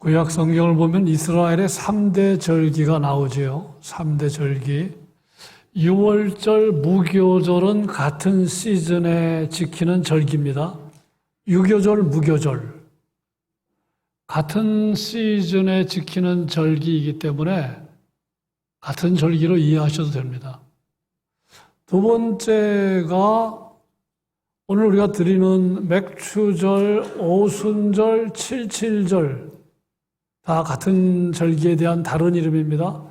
구약 성경을 보면 이스라엘의 3대 절기가 나오지요. 3대 절기. 유월절, 무교절은 같은 시즌에 지키는 절기입니다. 유교절, 무교절. 같은 시즌에 지키는 절기이기 때문에 같은 절기로 이해하셔도 됩니다. 두 번째가 오늘 우리가 드리는 맥추절, 오순절, 칠칠절 다 같은 절기에 대한 다른 이름입니다.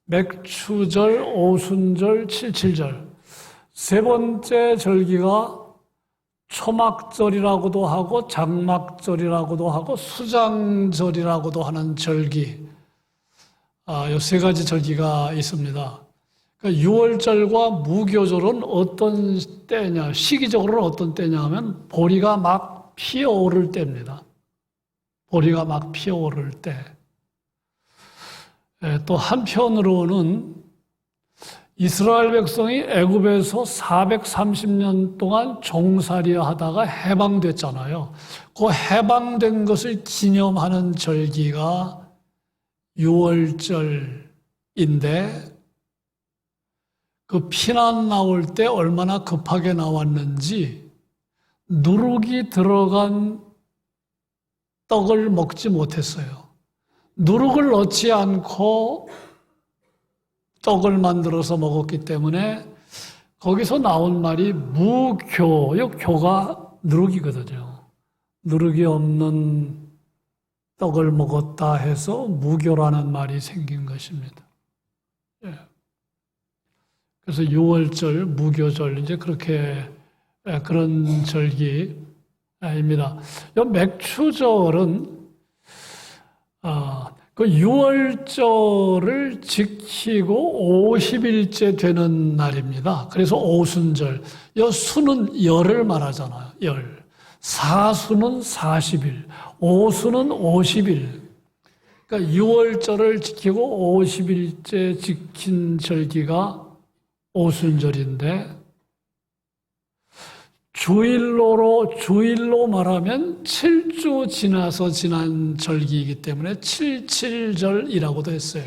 맥추절, 오순절, 칠칠절. 세 번째 절기가 초막절이라고도 하고 장막절이라고도 하고 수장절이라고도 하는 절기. 이 세 가지 절기가 있습니다. 그러니까 유월절과 무교절은 어떤 때냐, 시기적으로는 어떤 때냐 하면 보리가 막 피어오를 때입니다. 보리가 막 피어오를 때. 또 한편으로는 이스라엘 백성이 애굽에서 430년 동안 종살이 하다가 해방됐잖아요. 그 해방된 것을 기념하는 절기가 유월절인데 그 피난 나올 때 얼마나 급하게 나왔는지 누룩이 들어간 떡을 먹지 못했어요. 누룩을 넣지 않고 떡을 만들어서 먹었기 때문에 거기서 나온 말이 무교, 이 교가 누룩이거든요. 누룩이 없는 떡을 먹었다 해서 무교라는 말이 생긴 것입니다. 예. 그래서 유월절, 무교절, 이제 그렇게 그런 절기입니다. 이 맥추절은 그 유월절을 지키고 50일째 되는 날입니다. 그래서 오순절. 이 수는 열을 말하잖아요. 열. 사수는 40일, 오수는 50일. 그러니까 유월절을 지키고 50일째 지킨 절기가 오순절인데 주일로 말하면 7주 지나서 지난 절기이기 때문에 칠칠절이라고도 했어요.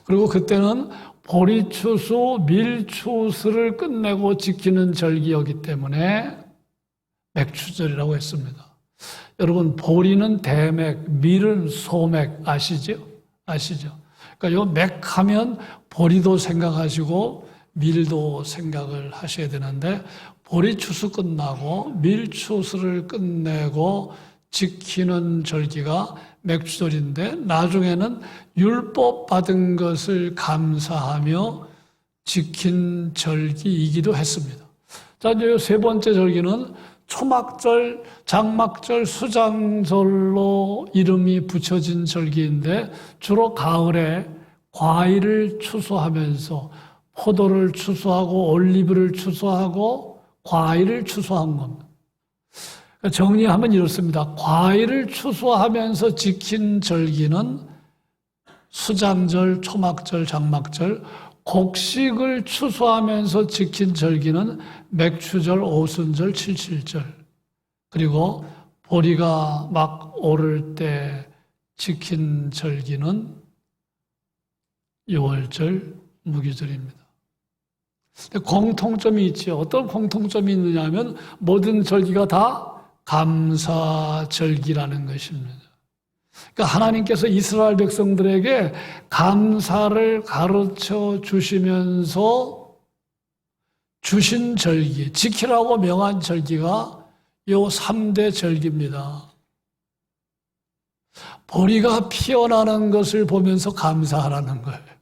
그리고 그때는 보리추수, 밀추수를 끝내고 지키는 절기였기 때문에 맥추절이라고 했습니다. 여러분, 보리는 대맥, 밀은 소맥 아시죠? 그러니까 요 맥하면 보리도 생각하시고 밀도 생각을 하셔야 되는데 보리 추수 끝나고 밀 추수를 끝내고 지키는 절기가 맥추절인데 나중에는 율법 받은 것을 감사하며 지킨 절기이기도 했습니다. 자, 이제 세 번째 절기는 초막절, 장막절, 수장절로 이름이 붙여진 절기인데 주로 가을에 과일을 추수하면서 포도를 추수하고 올리브를 추수하고 과일을 추수한 겁니다. 정리하면 이렇습니다. 과일을 추수하면서 지킨 절기는 수장절, 초막절, 장막절, 곡식을 추수하면서 지킨 절기는 맥추절, 오순절, 칠칠절, 그리고 보리가 막 오를 때 지킨 절기는 유월절, 무교절입니다. 공통점이 있죠. 어떤 공통점이 있느냐 하면 모든 절기가 다 감사절기라는 것입니다. 그러니까 하나님께서 이스라엘 백성들에게 감사를 가르쳐 주시면서 주신 절기, 지키라고 명한 절기가 요 3대 절기입니다. 보리가 피어나는 것을 보면서 감사하라는 거예요.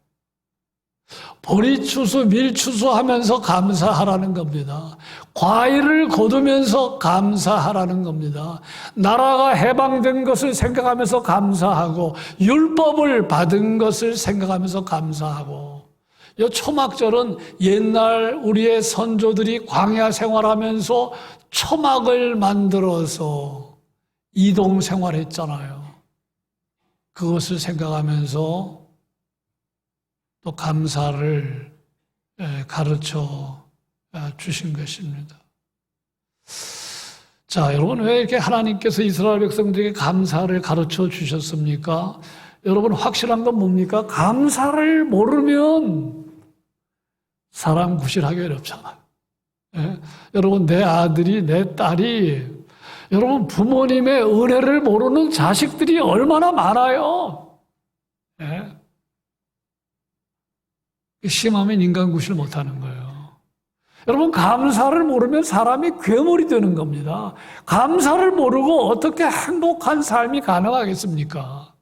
보리 추수, 밀 추수하면서 감사하라는 겁니다. 과일을 거두면서 감사하라는 겁니다. 나라가 해방된 것을 생각하면서 감사하고 율법을 받은 것을 생각하면서 감사하고 이 초막절은 옛날 우리의 선조들이 광야 생활하면서 초막을 만들어서 이동 생활했잖아요. 그것을 생각하면서 또 감사를 가르쳐 주신 것입니다. 자, 여러분 왜 이렇게 하나님께서 이스라엘 백성들에게 감사를 가르쳐 주셨습니까? 여러분 확실한 건 뭡니까? 감사를 모르면 사람 구실하기 어렵잖아요. 예? 여러분 내 아들이 내 딸이 여러분 부모님의 은혜를 모르는 자식들이 얼마나 많아요. 예? 심하면 인간 구실 못하는 거예요. 여러분 감사를 모르면 사람이 괴물이 되는 겁니다. 감사를 모르고 어떻게 행복한 삶이 가능하겠습니까?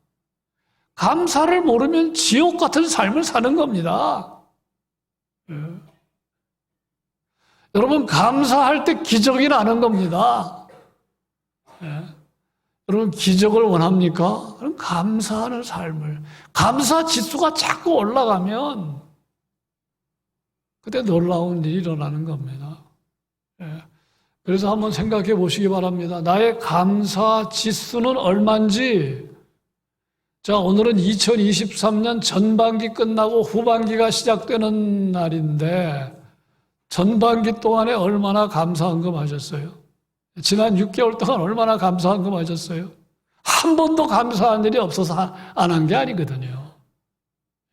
감사를 모르면 지옥 같은 삶을 사는 겁니다. 예. 여러분 감사할 때 기적이 나는 겁니다. 예. 여러분 기적을 원합니까? 그럼 감사하는 삶을, 감사 지수가 자꾸 올라가면 그때 놀라운 일이 일어나는 겁니다. 예. 그래서 한번 생각해 보시기 바랍니다. 나의 감사 지수는 얼마인지. 자, 오늘은 2023년 전반기 끝나고 후반기가 시작되는 날인데 전반기 동안에 얼마나 감사한금 하셨어요? 지난 6개월 동안 얼마나 감사한금 하셨어요? 한 번도 감사한 일이 없어서 안 한 게 아니거든요.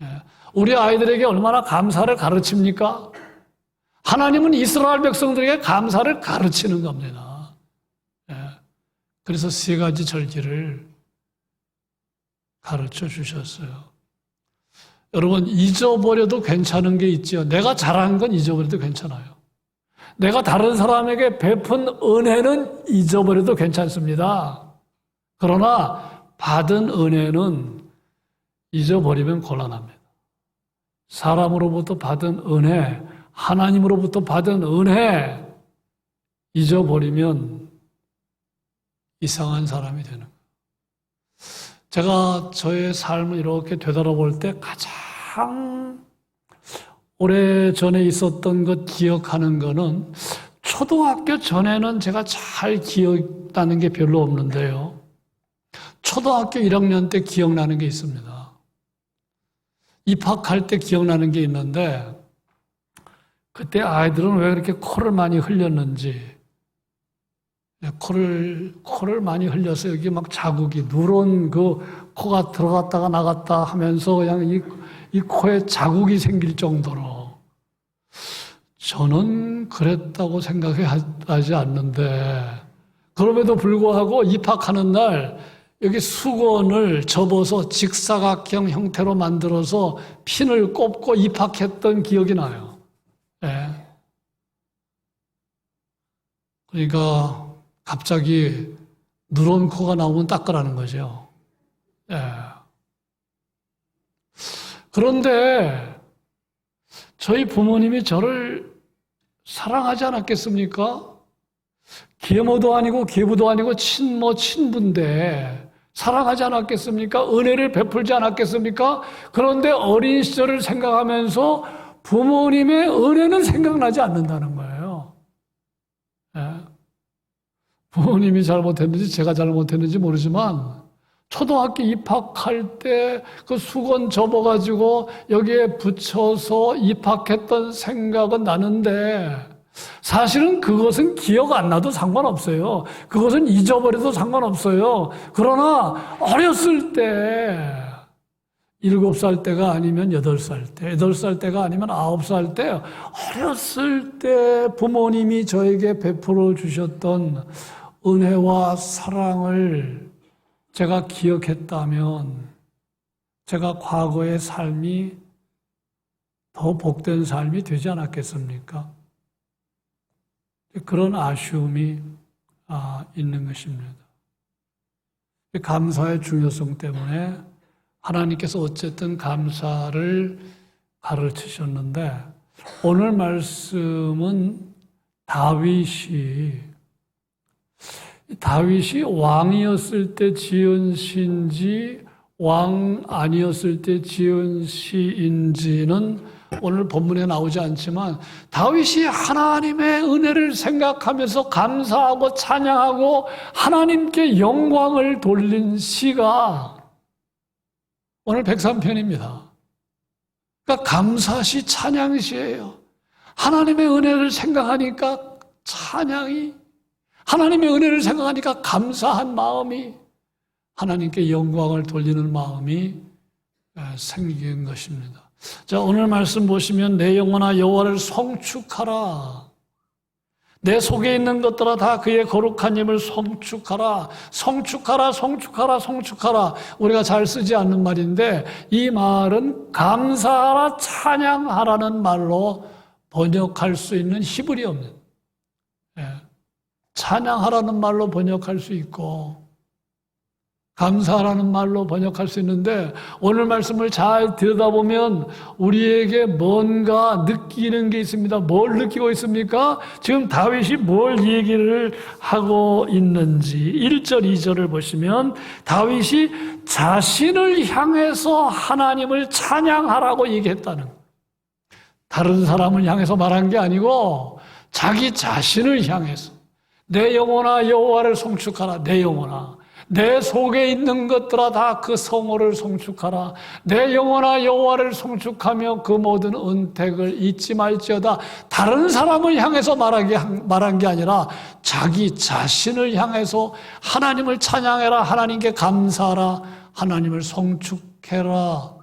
예. 우리 아이들에게 얼마나 감사를 가르칩니까? 하나님은 이스라엘 백성들에게 감사를 가르치는 겁니다. 예. 그래서 3가지 절기를 가르쳐 주셨어요. 여러분 잊어버려도 괜찮은 게 있지요. 내가 잘한 건 잊어버려도 괜찮아요. 내가 다른 사람에게 베푼 은혜는 잊어버려도 괜찮습니다. 그러나 받은 은혜는 잊어버리면 곤란합니다. 사람으로부터 받은 은혜, 하나님으로부터 받은 은혜 잊어버리면 이상한 사람이 되는 거예요. 제가 저의 삶을 이렇게 되돌아볼 때 가장 오래전에 있었던 것 기억하는 거는 초등학교 전에는 제가 잘 기억나는 게 별로 없는데요. 초등학교 1학년 때 기억나는 게 있습니다. 입학할 때 기억나는 게 있는데 그때 아이들은 왜 그렇게 코를 많이 흘렸는지 코를 많이 흘려서 여기 막 자국이 누런 그 코가 들어갔다가 나갔다 하면서 그냥 이 코에 자국이 생길 정도로 저는 그랬다고 생각하지 않는데 그럼에도 불구하고 입학하는 날 여기 수건을 접어서 직사각형 형태로 만들어서 핀을 꼽고 입학했던 기억이 나요. 예. 그러니까 갑자기 누런 코가 나오면 닦으라는 거죠. 예. 그런데 저희 부모님이 저를 사랑하지 않았겠습니까? 계모도 아니고 계부도 아니고 친부인데 사랑하지 않았겠습니까? 은혜를 베풀지 않았겠습니까? 그런데 어린 시절을 생각하면서 부모님의 은혜는 생각나지 않는다는 거예요. 예. 부모님이 잘못했는지 제가 잘못했는지 모르지만 초등학교 입학할 때 그 수건 접어가지고 여기에 붙여서 입학했던 생각은 나는데 사실은 그것은 기억 안 나도 상관없어요. 그것은 잊어버려도 상관없어요. 그러나 어렸을 때 7살 때가 아니면 8살 때, 8살 때가 아니면 9살 때 어렸을 때 부모님이 저에게 베풀어 주셨던 은혜와 사랑을 제가 기억했다면 제가 과거의 삶이 더 복된 삶이 되지 않았겠습니까? 그런 아쉬움이 있는 것입니다. 감사의 중요성 때문에 하나님께서 어쨌든 감사를 가르치셨는데 오늘 말씀은 다윗이 왕이었을 때 지은 시인지 왕 아니었을 때 지은 시인지는 오늘 본문에 나오지 않지만 다윗이 하나님의 은혜를 생각하면서 감사하고 찬양하고 하나님께 영광을 돌린 시가 오늘 103편입니다. 그러니까 감사시 찬양시예요. 하나님의 은혜를 생각하니까 찬양이 하나님의 은혜를 생각하니까 감사한 마음이, 하나님께 영광을 돌리는 마음이 생긴 것입니다. 자, 오늘 말씀 보시면 내 영혼아 여호와를 송축하라. 내 속에 있는 것들아 다 그의 거룩한 이름을 송축하라. 송축하라, 송축하라, 송축하라. 우리가 잘 쓰지 않는 말인데 이 말은 감사하라, 찬양하라는 말로 번역할 수 있는 히브리어입니다. 찬양하라는 말로 번역할 수 있고 감사하라는 말로 번역할 수 있는데 오늘 말씀을 잘 들여다보면 우리에게 뭔가 느끼는 게 있습니다. 뭘 느끼고 있습니까? 지금 다윗이 뭘 얘기를 하고 있는지 1절, 2절을 보시면 다윗이 자신을 향해서 하나님을 찬양하라고 얘기했다는 거예요. 다른 사람을 향해서 말한 게 아니고 자기 자신을 향해서 내 영혼아 여호와를 송축하라. 내 영혼아 내 속에 있는 것들아 다 그 성호를 송축하라. 내 영혼아 여호와를 송축하며 그 모든 은택을 잊지 말지어다. 다른 사람을 향해서 말한 게 아니라 자기 자신을 향해서 하나님을 찬양해라. 하나님께 감사하라. 하나님을 송축해라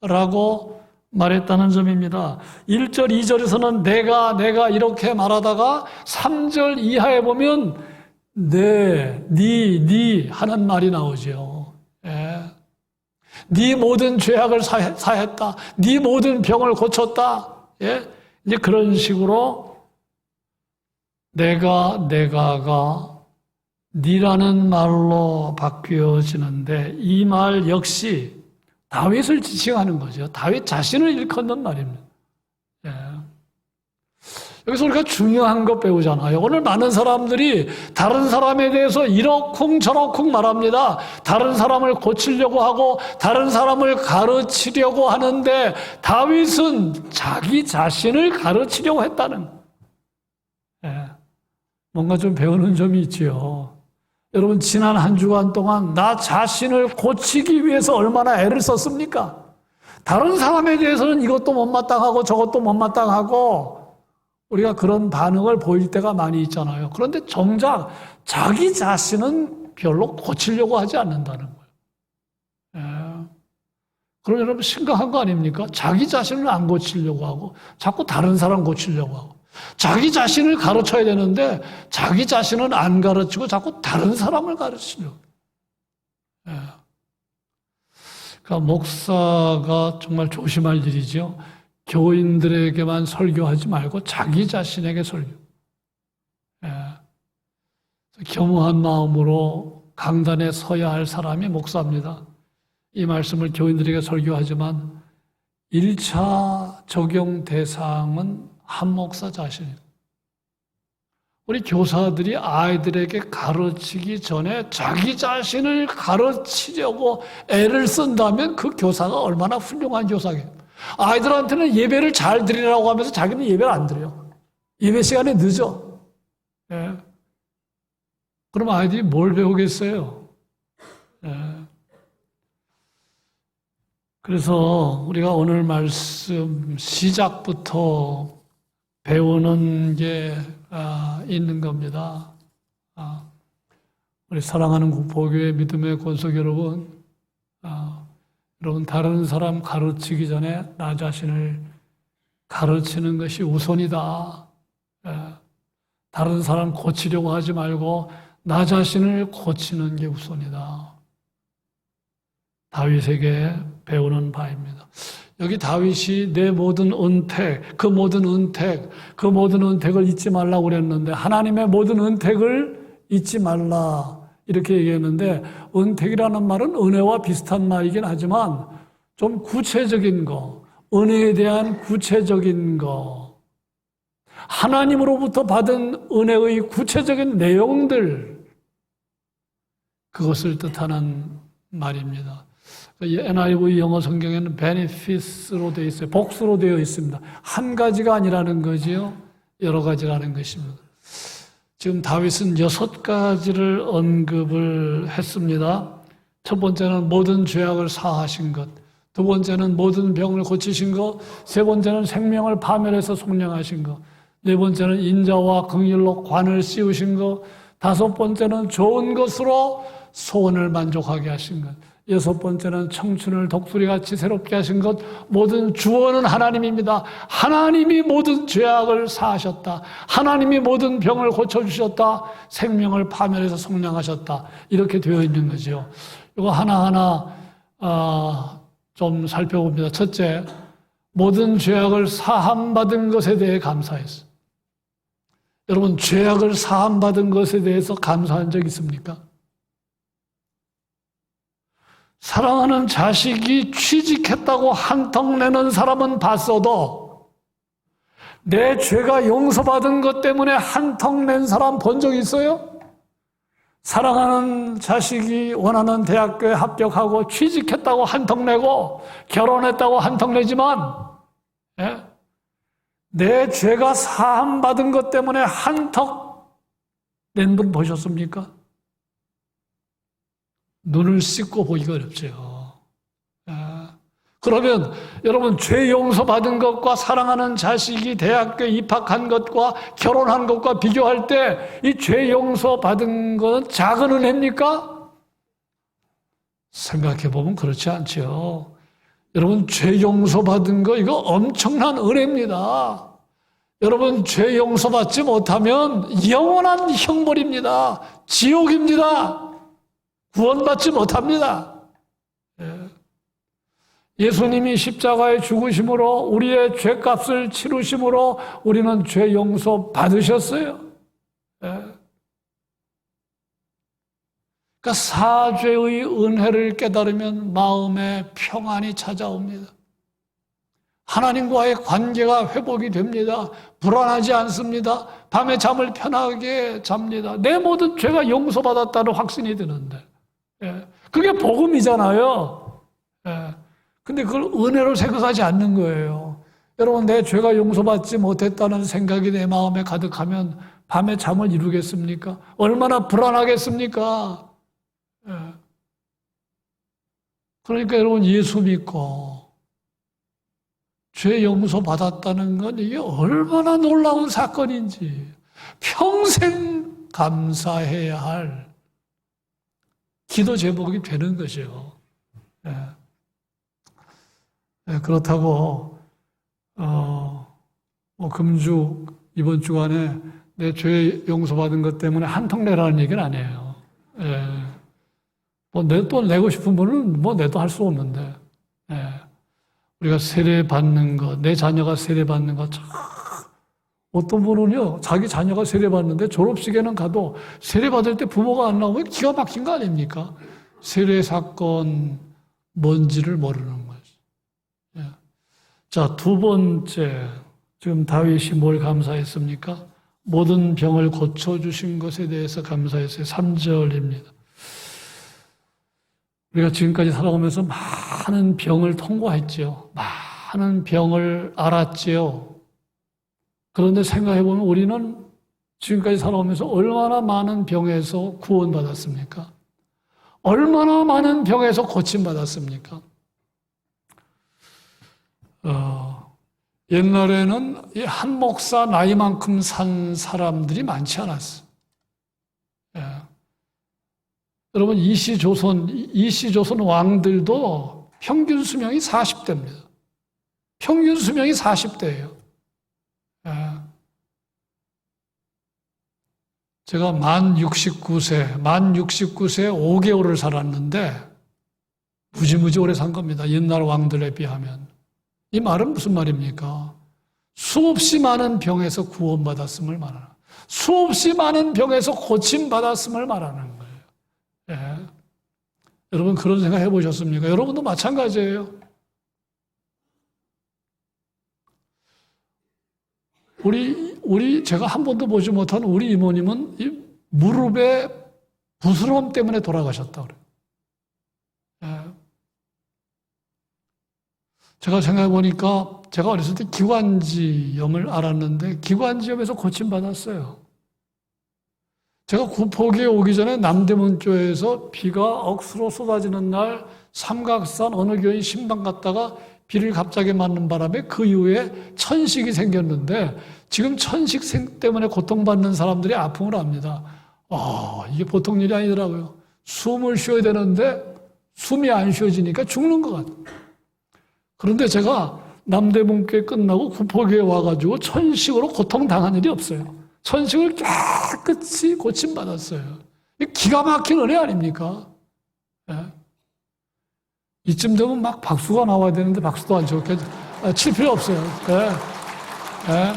라고 말했다는 점입니다. 1절, 2절에서는 내가 이렇게 말하다가 3절 이하에 보면 네 하는 말이 나오죠. 예. 네 모든 죄악을 사했다. 네 모든 병을 고쳤다. 예. 이제 그런 식으로 내가가 니라는 말로 바뀌어지는데 이 말 역시 다윗을 지칭하는 거죠. 다윗 자신을 일컫는 말입니다. 예. 여기서 우리가 중요한 거 배우잖아요. 오늘 많은 사람들이 다른 사람에 대해서 이러쿵 저러쿵 말합니다. 다른 사람을 고치려고 하고 다른 사람을 가르치려고 하는데 다윗은 자기 자신을 가르치려고 했다는 거예요. 뭔가 좀 배우는 점이 있지요. 여러분 지난 한 주간 동안 나 자신을 고치기 위해서 얼마나 애를 썼습니까? 다른 사람에 대해서는 이것도 못마땅하고 저것도 못마땅하고 우리가 그런 반응을 보일 때가 많이 있잖아요. 그런데 정작 자기 자신은 별로 고치려고 하지 않는다는 거예요. 그럼 여러분 심각한 거 아닙니까? 자기 자신을 안 고치려고 하고 자꾸 다른 사람 고치려고 하고 자기 자신을 가르쳐야 되는데 자기 자신은 안 가르치고 자꾸 다른 사람을 가르치려고. 그러니까 목사가 정말 조심할 일이죠. 교인들에게만 설교하지 말고 자기 자신에게 설교. 겸허한 마음으로 강단에 서야 할 사람이 목사입니다. 이 말씀을 교인들에게 설교하지만 1차 적용 대상은 한 목사 자신입니다. 우리 교사들이 아이들에게 가르치기 전에 자기 자신을 가르치려고 애를 쓴다면 그 교사가 얼마나 훌륭한 교사겠어요. 아이들한테는 예배를 잘 드리라고 하면서 자기는 예배를 안 드려요. 예배 시간에 늦어. 그럼 아이들이 뭘 배우겠어요? 그래서 우리가 오늘 말씀 시작부터 배우는 게 있는 겁니다. 우리 사랑하는 국보교회 믿음의 권속 여러분, 여러분 다른 사람 가르치기 전에 나 자신을 가르치는 것이 우선이다. 다른 사람 고치려고 하지 말고 나 자신을 고치는 게 우선이다. 다윗에게 배우는 바입니다. 여기 다윗이 내 모든 은택, 그 모든 은택을 잊지 말라고 그랬는데 하나님의 모든 은택을 잊지 말라 이렇게 얘기했는데 은택이라는 말은 은혜와 비슷한 말이긴 하지만 좀 구체적인 거, 은혜에 대한 구체적인 거, 하나님으로부터 받은 은혜의 구체적인 내용들, 그것을 뜻하는 말입니다. NIV 영어 성경에는 benefits로 되어 있어요. 복수로 되어 있습니다. 한 가지가 아니라는 거지요. 여러 가지라는 것입니다. 지금 다윗은 6가지를 언급을 했습니다. 첫 번째는 모든 죄악을 사하신 것, 두 번째는 모든 병을 고치신 것, 세 번째는 생명을 파멸해서 속량하신 것, 네 번째는 인자와 긍휼로 관을 씌우신 것, 다섯 번째는 좋은 것으로 소원을 만족하게 하신 것. 여섯 번째는 청춘을 독수리같이 새롭게 하신 것. 모든 주원은 하나님입니다. 하나님이 모든 죄악을 사하셨다. 하나님이 모든 병을 고쳐주셨다. 생명을 파멸해서 성량하셨다. 이렇게 되어 있는 거죠. 이거 하나하나 좀 살펴봅니다. 첫째, 모든 죄악을 사함받은 것에 대해 감사했어요. 여러분, 죄악을 사함받은 것에 대해서 감사한 적 있습니까? 사랑하는 자식이 취직했다고 한턱 내는 사람은 봤어도 내 죄가 용서받은 것 때문에 한턱 낸 사람 본 적 있어요? 사랑하는 자식이 원하는 대학교에 합격하고 취직했다고 한턱 내고 결혼했다고 한턱 내지만 내 죄가 사함받은 것 때문에 한턱 낸 분 보셨습니까? 눈을 씻고 보기가 어렵죠. 그러면 여러분, 죄 용서받은 것과 사랑하는 자식이 대학교에 입학한 것과 결혼한 것과 비교할 때 이 죄 용서받은 것은 작은 은혜입니까? 생각해보면 그렇지 않죠. 여러분, 죄 용서받은 거 이거 엄청난 은혜입니다. 여러분, 죄 용서받지 못하면 영원한 형벌입니다. 지옥입니다. 구원받지 못합니다. 예수님이 십자가에 죽으심으로 우리의 죄값을 치르심으로 우리는 죄 용서 받으셨어요. 그러니까 사죄의 은혜를 깨달으면 마음에 평안이 찾아옵니다. 하나님과의 관계가 회복이 됩니다. 불안하지 않습니다. 밤에 잠을 편하게 잡니다. 내 모든 죄가 용서받았다는 확신이 드는데 그게 복음이잖아요. 근데 그걸 은혜로 생각하지 않는 거예요. 여러분, 내 죄가 용서받지 못했다는 생각이 내 마음에 가득하면 밤에 잠을 이루겠습니까? 얼마나 불안하겠습니까? 그러니까 여러분, 예수 믿고 죄 용서받았다는 건 이게 얼마나 놀라운 사건인지 평생 감사해야 할 기도 제목이 되는 것이요. 그렇다고 금주 이번 주간에 내 죄 용서받은 것 때문에 한턱 내라는 얘기는 아니에요. 또 내고 싶은 분은 내도 할 수 없는데 우리가 세례 받는 것, 내 자녀가 세례 받는 것, 어떤 분은요, 자기 자녀가 세례 받는데 졸업식에는 가도 세례 받을 때 부모가 안 나오면 기가 막힌 거 아닙니까? 세례 사건 뭔지를 모르는 거죠. 자, 두 번째, 지금 다윗이 뭘 감사했습니까? 모든 병을 고쳐주신 것에 대해서 감사했어요. 3절입니다. 우리가 지금까지 살아오면서 많은 병을 통과했지요. 많은 병을 알았지요. 그런데 생각해보면 우리는 지금까지 살아오면서 얼마나 많은 병에서 구원받았습니까? 얼마나 많은 병에서 고침받았습니까? 옛날에는 한 목사 나이만큼 산 사람들이 많지 않았어요. 여러분, 이시조선 왕들도 평균 수명이 40대입니다. 평균 수명이 40대예요. 제가 만 69세 5개월을 살았는데 무지무지 오래 산 겁니다. 옛날 왕들에 비하면. 이 말은 무슨 말입니까? 수없이 많은 병에서 구원받았음을 말하는, 수없이 많은 병에서 고침받았음을 말하는 거예요. 여러분, 그런 생각 해보셨습니까? 여러분도 마찬가지예요. 제가 한 번도 보지 못한 우리 이모님은 이 무릎에 부스럼 때문에 돌아가셨다고 그래요. 제가 생각해보니까 제가 어렸을 때 기관지염을 알았는데 기관지염에서 고침받았어요. 제가 구포기에 오기 전에 남대문 교회에서 비가 억수로 쏟아지는 날 삼각산 어느 교인 신방 갔다가 비를 갑자기 맞는 바람에 그 이후에 천식이 생겼는데 지금 천식 때문에 고통받는 사람들이 아픔을 압니다. 이게 보통 일이 아니더라고요. 숨을 쉬어야 되는데 숨이 안 쉬어지니까 죽는 것 같아요. 그런데 제가 남대문교회 끝나고 구포교회 와가지고 천식으로 고통당한 일이 없어요. 천식을 깨끗이 고침받았어요. 기가 막힌 은혜 아닙니까? 예. 이쯤 되면 막 박수가 나와야 되는데 박수도 안 칠 필요 없어요. 예. 예.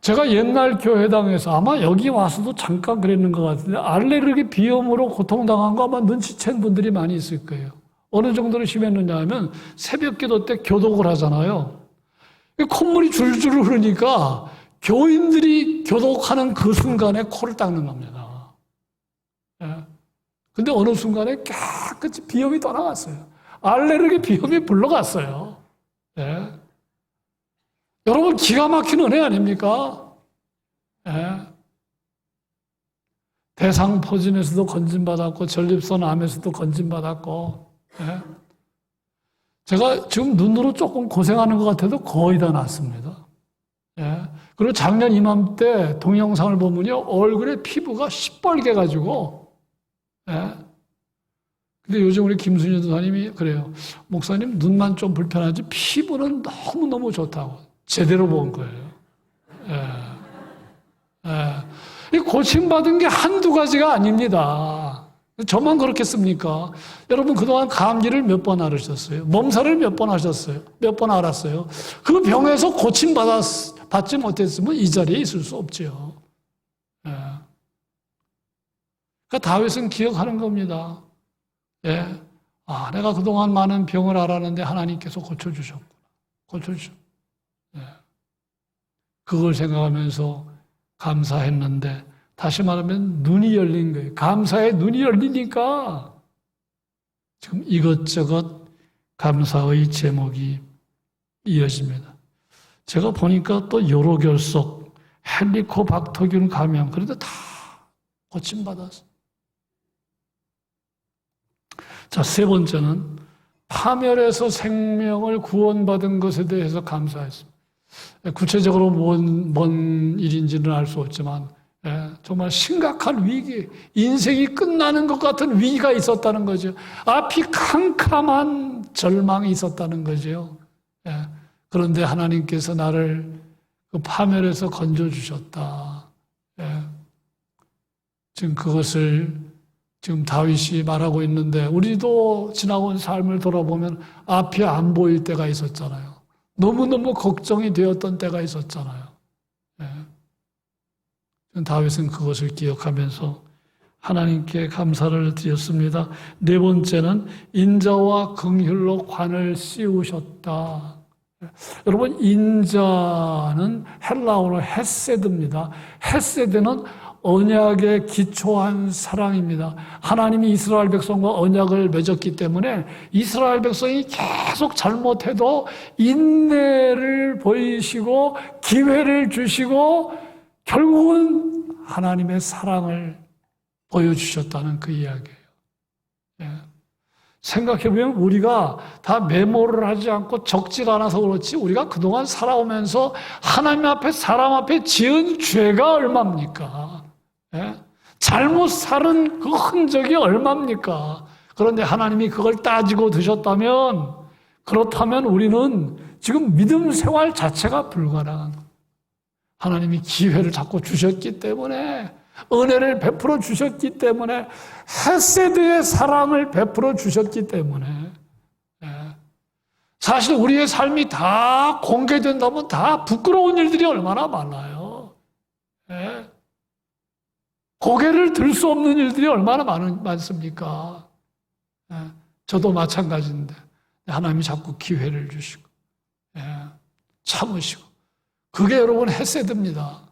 제가 옛날 교회당에서 아마 여기 와서도 잠깐 그랬는 것 같은데 알레르기 비염으로 고통당한 거 아마 눈치챈 분들이 많이 있을 거예요. 어느 정도로 심했느냐 하면 새벽 기도 때 교독을 하잖아요. 콧물이 줄줄 흐르니까 교인들이 교독하는 그 순간에 코를 닦는 겁니다. 예. 근데 어느 순간에 깨끗이 비염이 떠나갔어요. 알레르기 비염이 물러갔어요. 예. 여러분 기가 막힌 은혜 아닙니까? 예. 대상포진에서도 건진받았고 전립선 암에서도 건진받았고 예. 제가 지금 눈으로 조금 고생하는 것 같아도 거의 다 낫습니다. 예. 그리고 작년 이맘때 동영상을 보면요 얼굴에 피부가 시뻘게 가지고 예. 근데 요즘 우리 김순희 도사님이 그래요. 목사님 눈만 좀 불편하지 피부는 너무너무 좋다고 제대로 본 거예요. 예. 예. 이 고침받은 게 한두 가지가 아닙니다. 저만 그렇겠습니까? 여러분 그동안 감기를 몇 번 앓으셨어요? 몸살을 몇 번 하셨어요? 몇 번 앓았어요? 그 병에서 고침받지 못했으면 이 자리에 있을 수 없죠. 예. 그러니까 다윗은 기억하는 겁니다. 예. 내가 그동안 많은 병을 앓았는데 하나님께서 고쳐주셨구나. 고쳐주셨구나. 예. 그걸 생각하면서 감사했는데 다시 말하면 눈이 열린 거예요. 감사의 눈이 열리니까 지금 이것저것 감사의 제목이 이어집니다. 제가 보니까 또 요로결석, 헬리코박터균 감염 그래도 다 고침받았어요. 자, 세 번째는 파멸에서 생명을 구원받은 것에 대해서 감사했습니다. 구체적으로 뭔 일인지는 알 수 없지만 정말 심각한 위기, 인생이 끝나는 것 같은 위기가 있었다는 거죠. 앞이 캄캄한 절망이 있었다는 거죠. 그런데 하나님께서 나를 그 파멸에서 건져주셨다. 지금 그것을 지금 다윗이 말하고 있는데 우리도 지나온 삶을 돌아보면 앞이 안 보일 때가 있었잖아요. 너무너무 걱정이 되었던 때가 있었잖아요. 다윗은 그것을 기억하면서 하나님께 감사를 드렸습니다. 네 번째는 인자와 긍휼로 관을 씌우셨다. 여러분 인자는 헬라어로 헤세드입니다. 헤세드는 언약에 기초한 사랑입니다. 하나님이 이스라엘 백성과 언약을 맺었기 때문에 이스라엘 백성이 계속 잘못해도 인내를 보이시고 기회를 주시고 결국은 하나님의 사랑을 보여주셨다는 그 이야기예요. 생각해보면 우리가 다 메모를 하지 않고 적지 않아서 그렇지 우리가 그동안 살아오면서 하나님 앞에 사람 앞에 지은 죄가 얼마입니까? 잘못 살은 그 흔적이 얼마입니까? 그런데 하나님이 그걸 따지고 드셨다면 그렇다면 우리는 지금 믿음 생활 자체가 불가능한 거예요. 하나님이 기회를 자꾸 주셨기 때문에 은혜를 베풀어 주셨기 때문에 헤세드의 사랑을 베풀어 주셨기 때문에 사실 우리의 삶이 다 공개된다면 다 부끄러운 일들이 얼마나 많아요. 고개를 들 수 없는 일들이 얼마나 많습니까? 저도 마찬가지인데 하나님이 자꾸 기회를 주시고 참으시고 그게 여러분 헤세드입니다.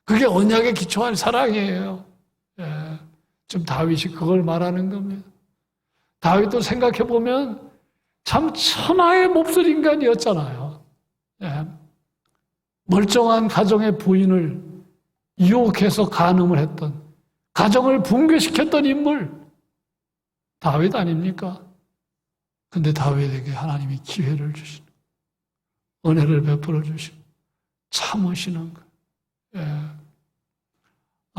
그게 언약에 기초한 사랑이에요. 지금 다윗이 그걸 말하는 겁니다. 다윗도 생각해보면 참 천하의 몹쓸 인간이었잖아요. 멀쩡한 가정의 부인을 유혹해서 간음을 했던 가정을 붕괴시켰던 인물 다윗 아닙니까? 근데 다윗에게 하나님이 기회를 주시는 은혜를 베풀어 주시는 참으시는 거예요.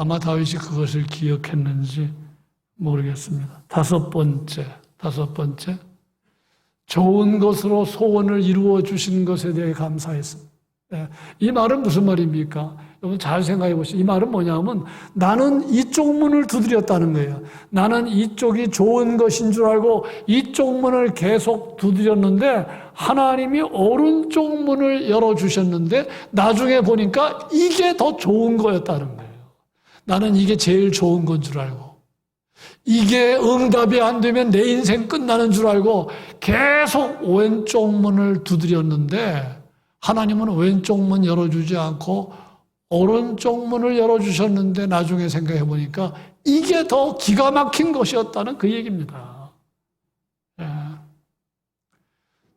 아마 다윗이 그것을 기억했는지 모르겠습니다. 다섯 번째. 좋은 것으로 소원을 이루어 주신 것에 대해 감사했습니다. 이 말은 무슨 말입니까? 여러분 잘 생각해 보시죠. 이 말은 뭐냐면 나는 이쪽 문을 두드렸다는 거예요. 나는 이쪽이 좋은 것인 줄 알고 이쪽 문을 계속 두드렸는데 하나님이 오른쪽 문을 열어주셨는데 나중에 보니까 이게 더 좋은 거였다는 거예요. 나는 이게 제일 좋은 건 줄 알고 이게 응답이 안 되면 내 인생 끝나는 줄 알고 계속 왼쪽 문을 두드렸는데 하나님은 왼쪽 문 열어주지 않고 오른쪽 문을 열어주셨는데 나중에 생각해 보니까 이게 더 기가 막힌 것이었다는 그 얘기입니다.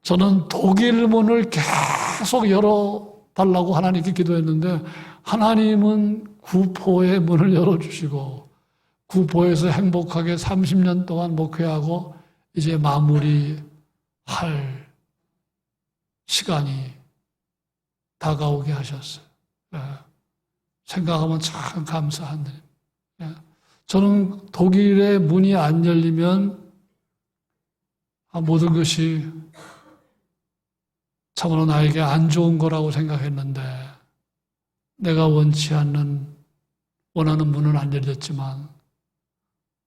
저는 독일 문을 계속 열어달라고 하나님께 기도했는데 하나님은 구포의 문을 열어주시고 구포에서 행복하게 30년 동안 목회하고 이제 마무리할 시간이 다가오게 하셨어요. 생각하면 참 감사한 일. 저는 독일의 문이 안 열리면 모든 것이 참으로 나에게 안 좋은 거라고 생각했는데 내가 원하는 문은 안 열렸지만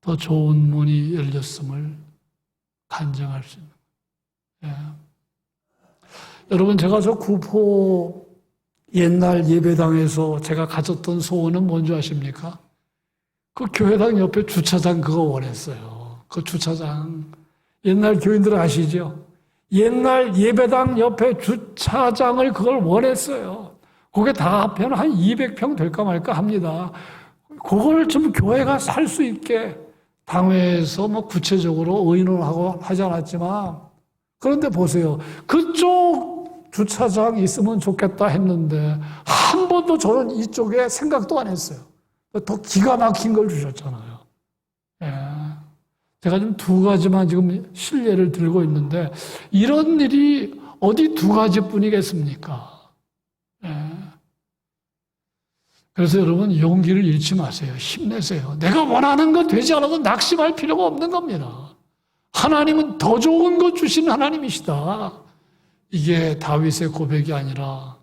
더 좋은 문이 열렸음을 간증할 수 있는 거예요. 여러분 제가 저 구포 옛날 예배당에서 제가 가졌던 소원은 뭔지 아십니까? 그 교회당 옆에 주차장 그거 원했어요. 그 주차장. 옛날 교인들 아시죠? 옛날 예배당 옆에 주차장을 그걸 원했어요. 그게 다 합하면 한 200평 될까 말까 합니다. 그걸 좀 교회가 살 수 있게 당회에서 뭐 구체적으로 의논하고 하지 않았지만 그런데 보세요. 그쪽 주차장 있으면 좋겠다 했는데 한 번도 저는 이쪽에 생각도 안 했어요. 더 기가 막힌 걸 주셨잖아요. 제가 지금 두 가지만 지금 실례를 들고 있는데 이런 일이 어디 두 가지뿐이겠습니까? 그래서 여러분 용기를 잃지 마세요. 힘내세요. 내가 원하는 것 되지 않아도 낙심할 필요가 없는 겁니다. 하나님은 더 좋은 것 주신 하나님이시다. 이게 다윗의 고백이 아니라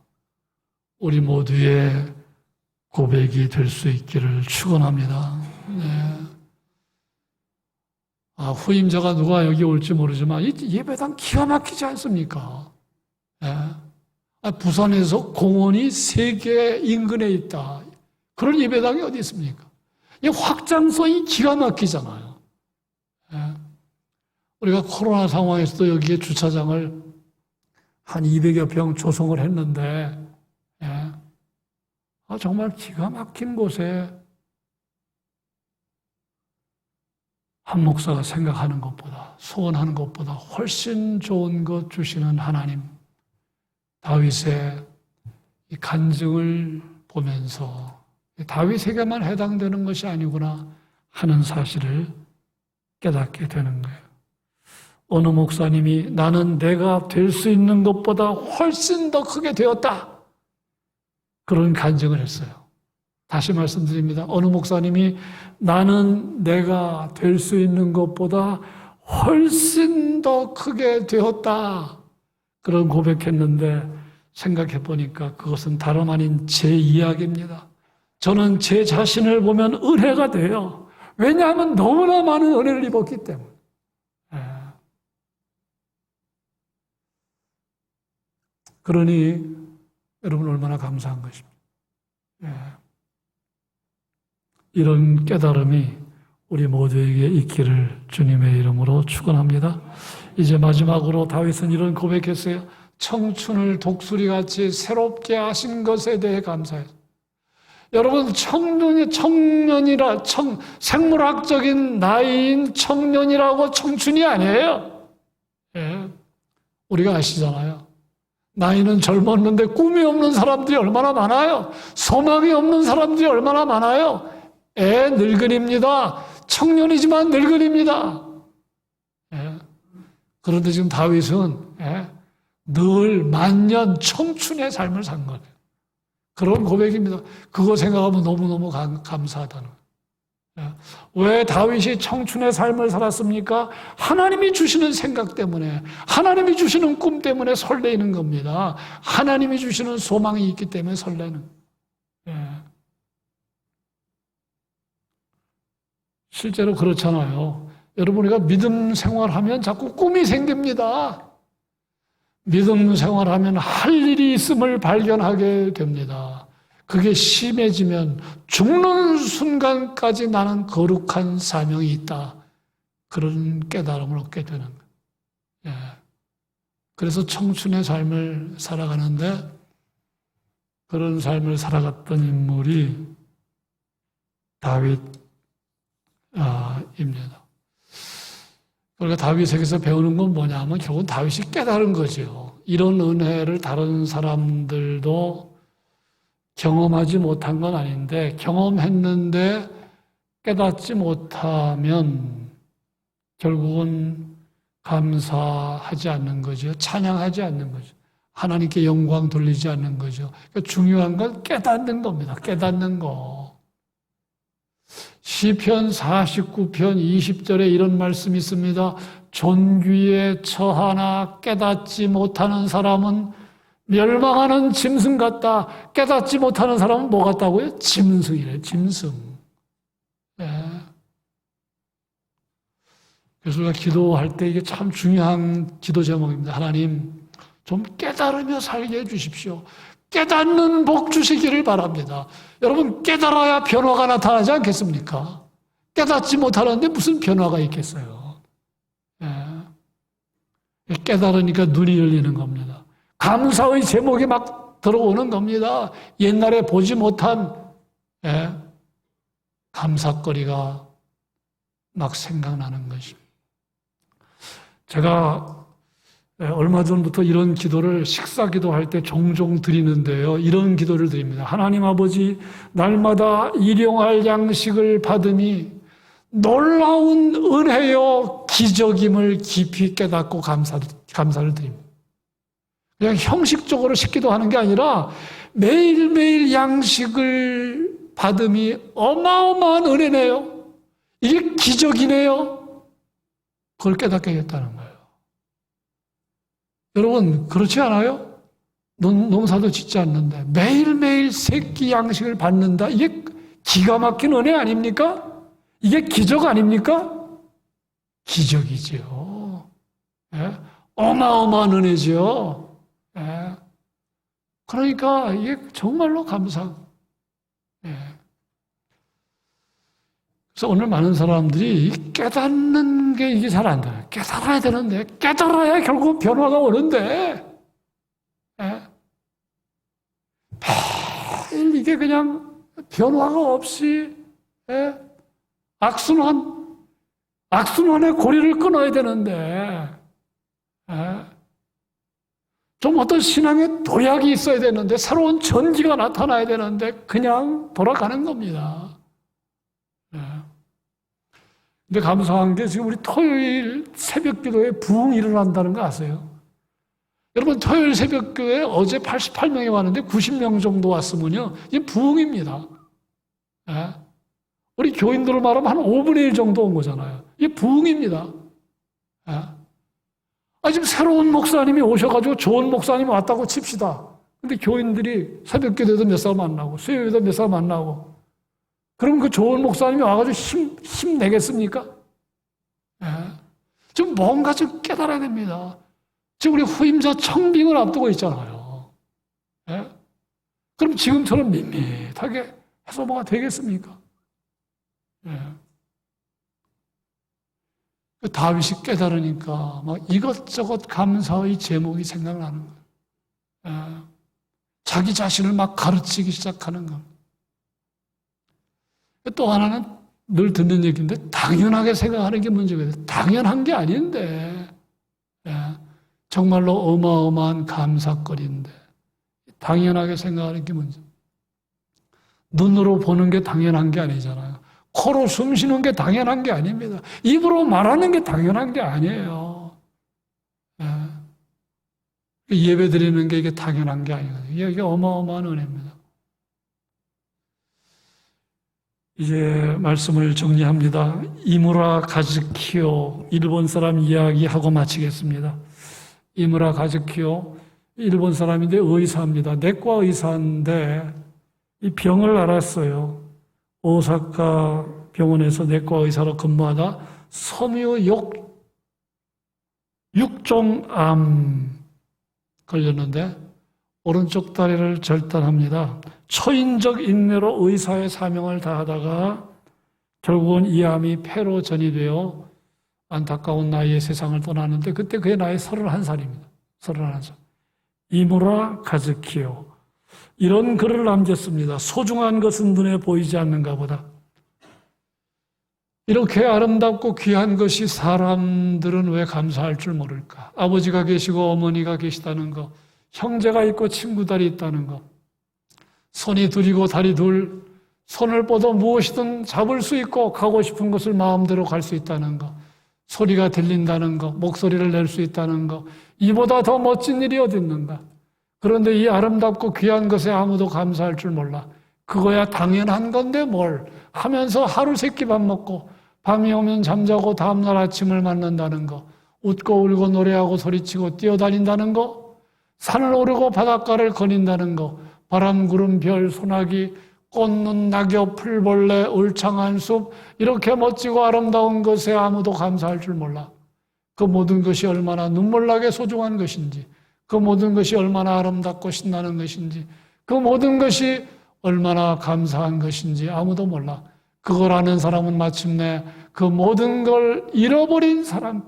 우리 모두의 고백이 될 수 있기를 축원합니다. 후임자가 누가 여기 올지 모르지만 이 예배당 기가 막히지 않습니까? 부산에서 공원이 3개 인근에 있다. 그런 예배당이 어디 있습니까? 이 확장성이 기가 막히잖아요. 우리가 코로나 상황에서도 여기에 주차장을 한 200여 평 조성을 했는데 정말 기가 막힌 곳에 한 목사가 생각하는 것보다 소원하는 것보다 훨씬 좋은 것 주시는 하나님 다윗의 이 간증을 보면서 다윗에게만 해당되는 것이 아니구나 하는 사실을 깨닫게 되는 거예요. 어느 목사님이 나는 내가 될 수 있는 것보다 훨씬 더 크게 되었다. 그런 간증을 했어요. 다시 말씀드립니다. 어느 목사님이 나는 내가 될 수 있는 것보다 훨씬 더 크게 되었다. 그런 고백했는데 생각해 보니까 그것은 다름 아닌 제 이야기입니다. 저는 제 자신을 보면 은혜가 돼요. 왜냐하면 너무나 많은 은혜를 입었기 때문에. 그러니 여러분 얼마나 감사한 것입니다. 이런 깨달음이 우리 모두에게 있기를 주님의 이름으로 축원합니다. 이제 마지막으로 다윗은 이런 고백했어요. 청춘을 독수리같이 새롭게 하신 것에 대해 감사해요. 여러분 생물학적인 나이인 청년이라고 청춘이 아니에요. 우리가 아시잖아요. 나이는 젊었는데 꿈이 없는 사람들이 얼마나 많아요. 소망이 없는 사람들이 얼마나 많아요. 늙은입니다. 청년이지만 늙은입니다. 그런데 지금 다윗은 늘 만년 청춘의 삶을 산 거예요. 그런 고백입니다. 그거 생각하면 너무너무 감사하다는 거예요. 왜 다윗이 청춘의 삶을 살았습니까? 하나님이 주시는 생각 때문에, 하나님이 주시는 꿈 때문에 설레이는 겁니다. 하나님이 주시는 소망이 있기 때문에 설레는 거예요. 실제로 그렇잖아요. 여러분, 우리가 믿음 생활하면 자꾸 꿈이 생깁니다. 믿음 생활하면 할 일이 있음을 발견하게 됩니다. 그게 심해지면 죽는 순간까지 나는 거룩한 사명이 있다. 그런 깨달음을 얻게 되는 거예요. 그래서 청춘의 삶을 살아가는데 그런 삶을 살아갔던 인물이 다윗입니다. 그러니까 다윗에게서 배우는 건 뭐냐 하면 결국은 다윗이 깨달은 거죠. 이런 은혜를 다른 사람들도 경험하지 못한 건 아닌데 경험했는데 깨닫지 못하면 결국은 감사하지 않는 거죠. 찬양하지 않는 거죠. 하나님께 영광 돌리지 않는 거죠. 그러니까 중요한 건 깨닫는 겁니다. 깨닫는 거. 시편 49편 20절에 이런 말씀이 있습니다. 존귀에 처하나 깨닫지 못하는 사람은 멸망하는 짐승 같다. 깨닫지 못하는 사람은 뭐 같다고요? 짐승이래요. 짐승. 그래서 우리가 기도할 때 이게 참 중요한 기도 제목입니다. 하나님, 좀 깨달으며 살게 해주십시오. 깨닫는 복 주시기를 바랍니다. 여러분, 깨달아야 변화가 나타나지 않겠습니까? 깨닫지 못하는데 무슨 변화가 있겠어요? 깨달으니까 눈이 열리는 겁니다. 감사의 제목이 막 들어오는 겁니다. 옛날에 보지 못한 감사거리가 막 생각나는 것입니다. 제가 얼마 전부터 이런 기도를 식사 기도할 때 종종 드리는데요. 이런 기도를 드립니다. 하나님 아버지, 날마다 일용할 양식을 받음이 놀라운 은혜요 기적임을 깊이 깨닫고 감사를 드립니다. 그냥 형식적으로 식기도 하는 게 아니라 매일매일 양식을 받음이 어마어마한 은혜네요. 이게 기적이네요. 그걸 깨닫게 하겠다는 거예요. 여러분, 그렇지 않아요? 농사도 짓지 않는데 매일매일 새끼 양식을 받는다. 이게 기가 막힌 은혜 아닙니까? 이게 기적 아닙니까? 기적이죠. 어마어마한 은혜죠. 그러니까 이게 정말로 감사하고. 그래서 오늘 많은 사람들이 깨닫는 게 이게 잘 안 돼요. 깨달아야 되는데, 깨달아야 결국 변화가 오는데, 매일 이게 그냥 변화가 없이, 악순환의 고리를 끊어야 되는데, 좀 어떤 신앙의 도약이 있어야 되는데, 새로운 전기가 나타나야 되는데, 그냥 돌아가는 겁니다. 근데 감사한 게 지금 우리 토요일 새벽 기도에 부흥이 일어난다는 거 아세요? 여러분, 토요일 새벽 기도에 어제 88명이 왔는데 90명 정도 왔으면요, 이게 부흥입니다. 우리 교인들로 말하면 한 5분의 1 정도 온 거잖아요. 이게 부흥입니다. 지금 새로운 목사님이 오셔가지고 좋은 목사님이 왔다고 칩시다. 근데 교인들이 새벽 기도에도 몇 사람 만나고, 수요일에도 몇 사람 만나고, 그럼 그 좋은 목사님이 와가지고 힘내겠습니까? 지금 뭔가 좀 깨달아야 됩니다. 지금 우리 후임자 청빙을 앞두고 있잖아요. 그럼 지금처럼 밋밋하게 해서 뭐가 되겠습니까? 다윗이 깨달으니까 막 이것저것 감사의 제목이 생각나는 거예요. 자기 자신을 막 가르치기 시작하는 겁니다. 또 하나는 늘 듣는 얘기인데 당연하게 생각하는 게 문제거든요. 당연한 게 아닌데 정말로 어마어마한 감사거리인데 당연하게 생각하는 게 문제. 눈으로 보는 게 당연한 게 아니잖아요. 코로 숨 쉬는 게 당연한 게 아닙니다. 입으로 말하는 게 당연한 게 아니에요. 예배 드리는 게 이게 당연한 게 아니거든요. 이게 어마어마한 은혜입니다. 이제 말씀을 정리합니다. 이무라 가즈키오, 일본 사람 이야기하고 마치겠습니다. 이무라 가즈키오, 일본 사람인데 의사입니다. 내과 의사인데 이 병을 알았어요. 오사카 병원에서 내과 의사로 근무하다 육종암 걸렸는데 오른쪽 다리를 절단합니다. 초인적 인내로 의사의 사명을 다하다가 결국은 이 암이 폐로 전이되어 안타까운 나이에 세상을 떠나는데 그때 그의 나이 31살입니다. 31살. 이무라 가즈키오. 이런 글을 남겼습니다. 소중한 것은 눈에 보이지 않는가 보다. 이렇게 아름답고 귀한 것이 사람들은 왜 감사할 줄 모를까? 아버지가 계시고 어머니가 계시다는 것, 형제가 있고 친구들이 있다는 것, 손이 둘이고 다리 둘, 손을 뻗어 무엇이든 잡을 수 있고 가고 싶은 곳을 마음대로 갈 수 있다는 것, 소리가 들린다는 것, 목소리를 낼 수 있다는 것, 이보다 더 멋진 일이 어디 있는가? 그런데 이 아름답고 귀한 것에 아무도 감사할 줄 몰라. 그거야 당연한 건데 뭘 하면서 하루 세끼 밥 먹고 밤이 오면 잠자고 다음날 아침을 맞는다는 거, 웃고 울고 노래하고 소리치고 뛰어다닌다는 거, 산을 오르고 바닷가를 거닌다는 거, 바람, 구름, 별, 소나기, 꽃눈, 낙엽, 풀벌레, 울창한 숲, 이렇게 멋지고 아름다운 것에 아무도 감사할 줄 몰라. 그 모든 것이 얼마나 눈물나게 소중한 것인지, 그 모든 것이 얼마나 아름답고 신나는 것인지, 그 모든 것이 얼마나 감사한 것인지 아무도 몰라. 그걸 아는 사람은 마침내 그 모든 걸 잃어버린 사람,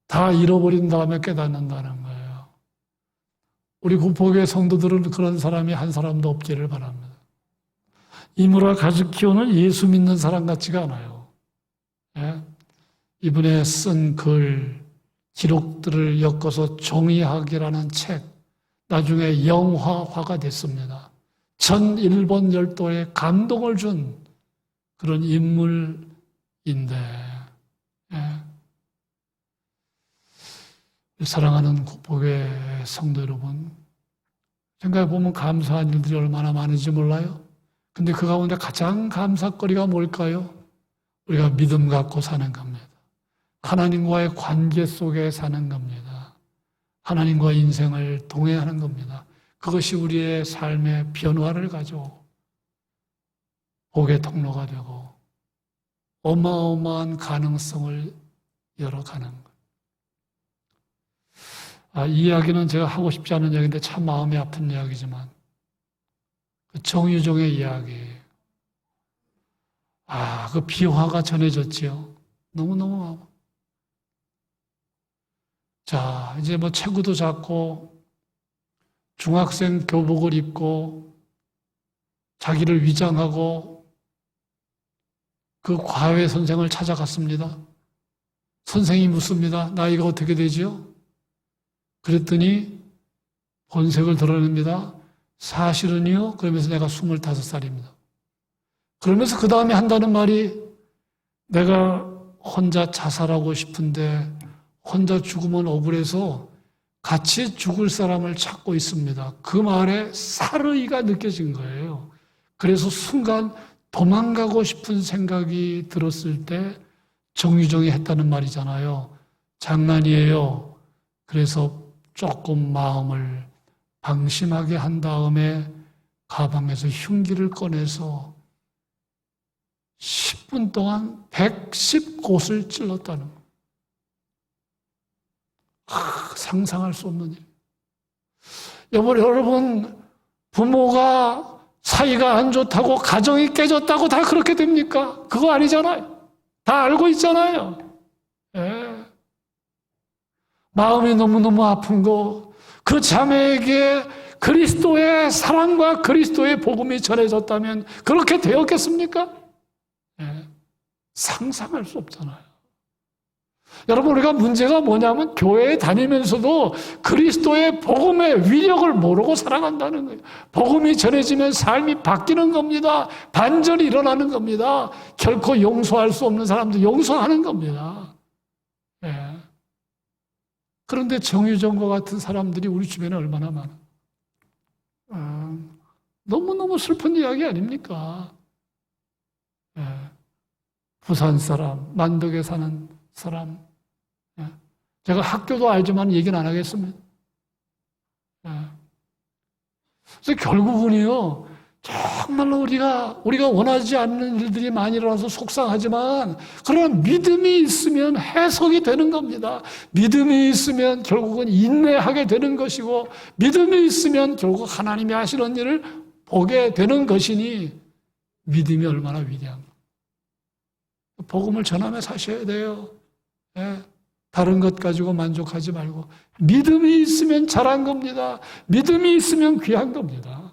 다 잃어버린 다음에 깨닫는다는 거예요. 우리 구포교회 성도들은 그런 사람이 한 사람도 없기를 바랍니다. 이무라 가즈키오는 예수 믿는 사람 같지가 않아요. 예? 이분의 쓴 글, 기록들을 엮어서 종이학이라는 책, 나중에 영화화가 됐습니다. 전 일본 열도에 감동을 준 그런 인물인데, 예. 사랑하는 구포교회 성도 여러분, 생각해보면 감사한 일들이 얼마나 많은지 몰라요? 근데 그 가운데 가장 감사거리가 뭘까요? 우리가 믿음 갖고 사는 겁니다. 하나님과의 관계 속에 사는 겁니다. 하나님과 인생을 동행하는 겁니다. 그것이 우리의 삶의 변화를 가져오고 복의 통로가 되고 어마어마한 가능성을 열어가는 것. 이 이야기는 제가 하고 싶지 않은 이야기인데 참 마음이 아픈 이야기지만 그 정유종의 이야기. 그 비화가 전해졌지요. 너무너무. 자, 이제 뭐 체구도 작고 중학생 교복을 입고 자기를 위장하고 그 과외 선생을 찾아갔습니다. 선생이 묻습니다. 나이가 어떻게 되지요? 그랬더니 본색을 드러냅니다. 사실은요, 그러면서 내가 25살입니다. 그러면서 그 다음에 한다는 말이 내가 혼자 자살하고 싶은데 혼자 죽으면 억울해서 같이 죽을 사람을 찾고 있습니다. 그 말에 사르이가 느껴진 거예요. 그래서 순간 도망가고 싶은 생각이 들었을 때 정유정이 했다는 말이잖아요. 장난이에요. 그래서 조금 마음을 방심하게 한 다음에 가방에서 흉기를 꺼내서 10분 동안 110곳을 찔렀다는 거예요. 상상할 수 없는 일. 여러분, 부모가 사이가 안 좋다고 가정이 깨졌다고 다 그렇게 됩니까? 그거 아니잖아요. 다 알고 있잖아요. 예. 마음이 너무너무 아픈 거, 그 자매에게 그리스도의 사랑과 그리스도의 복음이 전해졌다면 그렇게 되었겠습니까? 예. 상상할 수 없잖아요. 여러분, 우리가 문제가 뭐냐면 교회에 다니면서도 그리스도의 복음의 위력을 모르고 살아간다는 거예요. 복음이 전해지면 삶이 바뀌는 겁니다. 반전이 일어나는 겁니다. 결코 용서할 수 없는 사람도 용서하는 겁니다. 예. 그런데 정유정과 같은 사람들이 우리 주변에 얼마나 많아. 너무너무 슬픈 이야기 아닙니까? 예. 부산 사람, 만덕에 사는 사람. 예. 제가 학교도 알지만 얘기는 안 하겠습니다. 예. 그래서 결국은요, 정말로 우리가 원하지 않는 일들이 많이 일어나서 속상하지만, 그러나 믿음이 있으면 해석이 되는 겁니다. 믿음이 있으면 결국은 인내하게 되는 것이고, 믿음이 있으면 결국 하나님이 하시는 일을 보게 되는 것이니, 믿음이 얼마나 위대한가. 복음을 전하며 사셔야 돼요. 예. 다른 것 가지고 만족하지 말고 믿음이 있으면 잘한 겁니다. 믿음이 있으면 귀한 겁니다.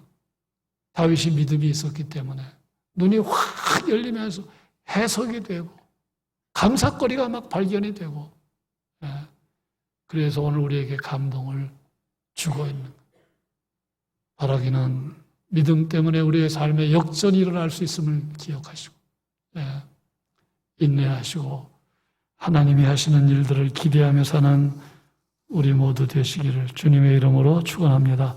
다윗이 믿음이 있었기 때문에 눈이 확 열리면서 해석이 되고 감사거리가 막 발견이 되고, 예. 그래서 오늘 우리에게 감동을 주고 있는 거예요. 바라기는 믿음 때문에 우리의 삶에 역전이 일어날 수 있음을 기억하시고, 예. 인내하시고 하나님이 하시는 일들을 기대하며 사는 우리 모두 되시기를 주님의 이름으로 축원합니다.